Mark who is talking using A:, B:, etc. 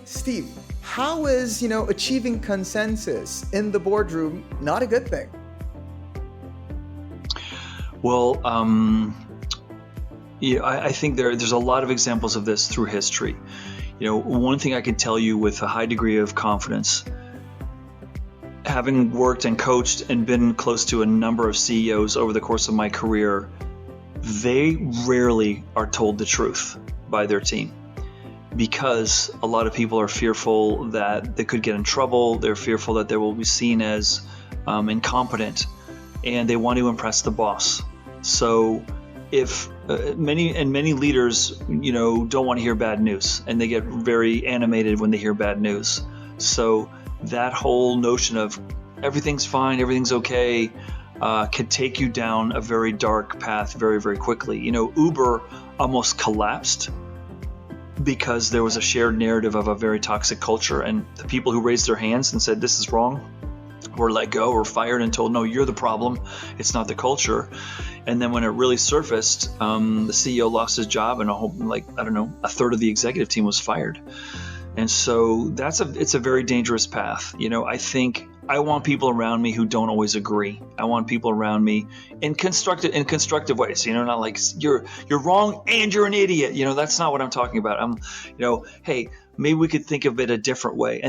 A: Steve, how is, achieving consensus in the boardroom not a good thing?
B: Well, yeah, I think there's a lot of examples of this through history. One thing I can tell you with a high degree of confidence, having worked and coached and been close to a number of CEOs over the course of my career, they rarely are told the truth by their team because a lot of people are fearful that they could get in trouble. They're fearful that they will be seen as incompetent, and they want to impress the boss. So if many leaders, don't want to hear bad news, and they get very animated when they hear bad news. So that whole notion of everything's fine, everything's okay, could take you down a very dark path very, very quickly. Uber almost collapsed because there was a shared narrative of a very toxic culture, and the people who raised their hands and said this is wrong were let go or fired and told, no, you're the problem, it's not the culture. And then when it really surfaced, the CEO lost his job, and a third of the executive team was fired. And so it's a very dangerous path. I think I want people around me who don't always agree. I want people around me in constructive ways. Not like you're wrong and you're an idiot. That's not what I'm talking about. Hey, maybe we could think of it a different way.